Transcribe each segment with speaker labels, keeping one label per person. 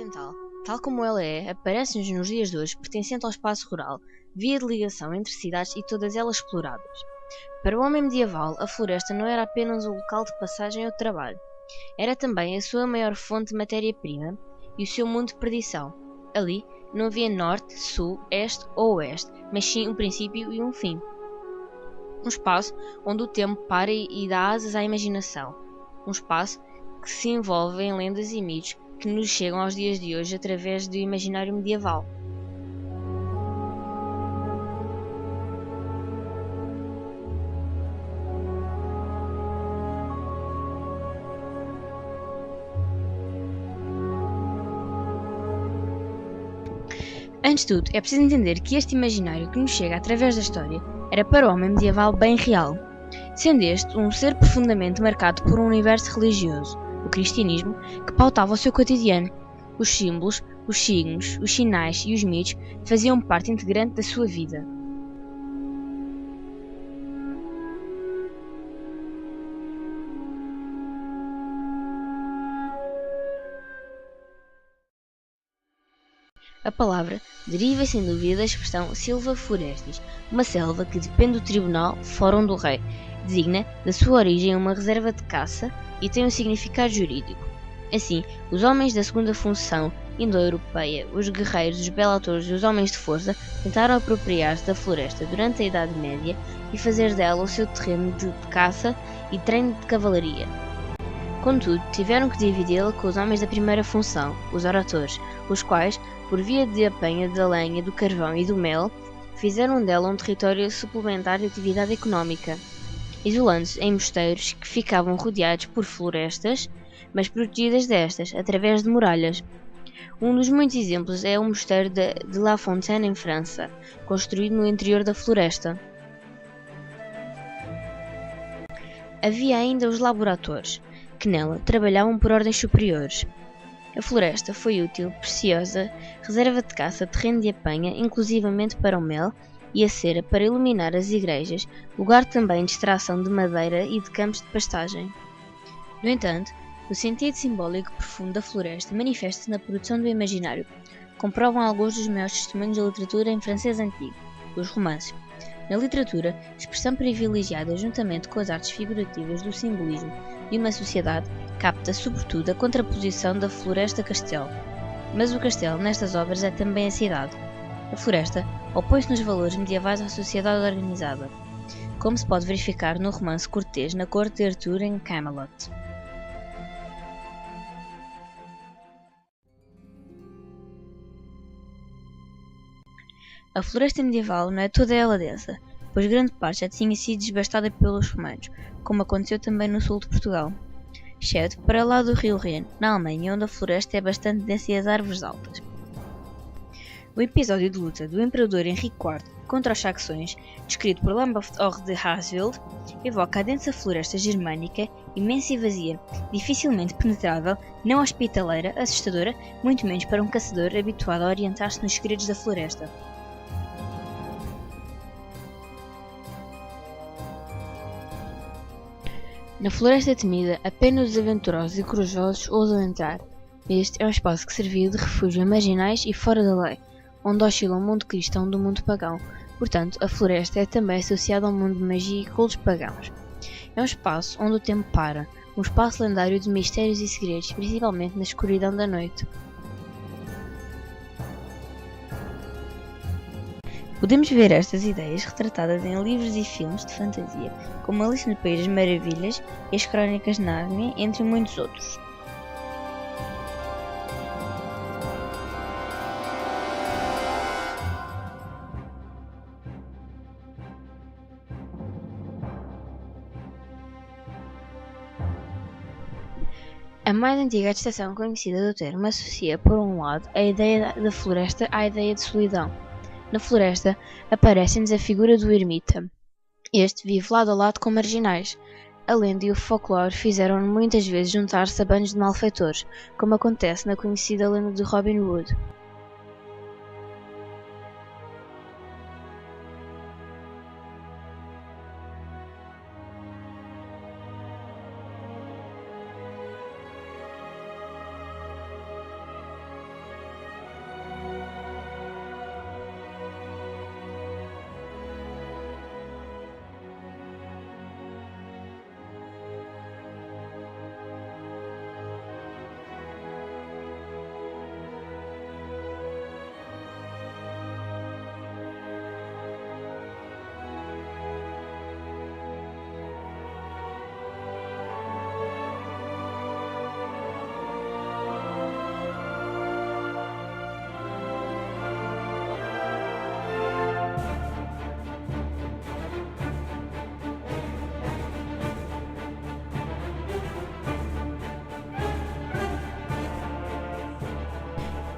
Speaker 1: ocidental, tal como ela é, aparece-nos nos dias de hoje pertencente ao espaço rural, via de ligação entre cidades e todas elas exploradas. Para o homem medieval, a floresta não era apenas um local de passagem ou de trabalho, era também a sua maior fonte de matéria-prima e o seu mundo de perdição. Ali não havia norte, sul, este ou oeste, mas sim um princípio e um fim. Um espaço onde o tempo para e dá asas à imaginação. Um espaço que se envolve em lendas e mitos que nos chegam aos dias de hoje através do imaginário medieval. Antes de tudo, é preciso entender que este imaginário que nos chega através da história era para o homem medieval bem real, sendo este um ser profundamente marcado por um universo religioso, o cristianismo, que pautava o seu cotidiano. Os símbolos, os signos, os sinais e os mitos faziam parte integrante da sua vida. A palavra deriva sem dúvida da expressão silva florestis, uma selva que depende do tribunal Fórum do Rei, designa da sua origem uma reserva de caça e tem um significado jurídico. Assim, os homens da segunda função indo-europeia, os guerreiros, os belatores e os homens de força tentaram apropriar-se da floresta durante a Idade Média e fazer dela o seu terreno de caça e treino de cavalaria. Contudo, tiveram que dividi-la com os homens da primeira função, os oratores, os quais, por via de apanha da lenha, do carvão e do mel, fizeram dela um território suplementar de atividade económica, isolando-se em mosteiros que ficavam rodeados por florestas, mas protegidas destas, através de muralhas. Um dos muitos exemplos é o mosteiro de La Fontaine, em França, construído no interior da floresta. Havia ainda os laboratores, que nela trabalhavam por ordens superiores. A floresta foi útil, preciosa, reserva de caça, terreno de apanha, inclusivamente para o mel, e a cera para iluminar as igrejas, lugar também de extração de madeira e de campos de pastagem. No entanto, o sentido simbólico profundo da floresta manifesta-se na produção do imaginário, comprovam alguns dos maiores testemunhos da literatura em francês antigo, os romances. Na literatura, expressão privilegiada juntamente com as artes figurativas do simbolismo de uma sociedade, capta sobretudo a contraposição da floresta-castelo. Mas o castelo nestas obras é também a cidade. A floresta opõe-se nos valores medievais à sociedade organizada, como se pode verificar no romance cortês na corte de Arthur em Camelot. A floresta medieval não é toda ela densa, pois grande parte já tinha sido desbastada pelos romanos, como aconteceu também no sul de Portugal, exceto para lá do rio Reno, na Alemanha, onde a floresta é bastante densa e as árvores altas. O episódio de luta do imperador Henrique IV contra os saxões, descrito por Lambert de Haasveld, evoca a densa floresta germânica, imensa e vazia, dificilmente penetrável, não hospitaleira, assustadora, muito menos para um caçador habituado a orientar-se nos segredos da floresta. Na floresta temida, apenas os aventurosos e corajosos ousam entrar. Este é um espaço que servia de refúgio a marginais e fora da lei, onde oscila o mundo cristão do mundo pagão. Portanto, a floresta é também associada ao mundo de magia e cultos pagãos. É um espaço onde o tempo para, um espaço lendário de mistérios e segredos, principalmente na escuridão da noite. Podemos ver estas ideias retratadas em livros e filmes de fantasia, como Alice no País das Maravilhas e as Crónicas de Nárnia, entre muitos outros. A mais antiga atestação conhecida do termo associa, por um lado, a ideia da floresta à ideia de solidão. Na floresta, aparece-nos a figura do ermita. Este vive lado a lado com marginais. A lenda e o folclore fizeram-no muitas vezes juntar-se a bandos de malfeitores, como acontece na conhecida lenda de Robin Hood.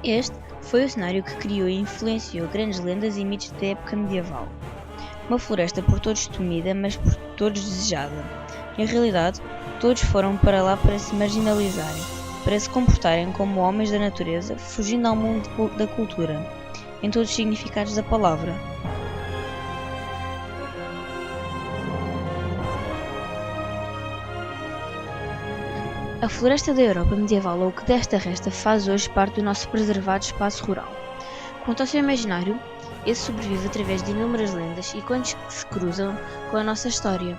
Speaker 1: Este foi o cenário que criou e influenciou grandes lendas e mitos da época medieval. Uma floresta por todos temida, mas por todos desejada. Na realidade, todos foram para lá para se marginalizarem, para se comportarem como homens da natureza, fugindo ao mundo da cultura, em todos os significados da palavra. A floresta da Europa medieval, ou o que desta resta, faz hoje parte do nosso preservado espaço rural. Quanto ao seu imaginário, esse sobrevive através de inúmeras lendas e contos que se cruzam com a nossa história.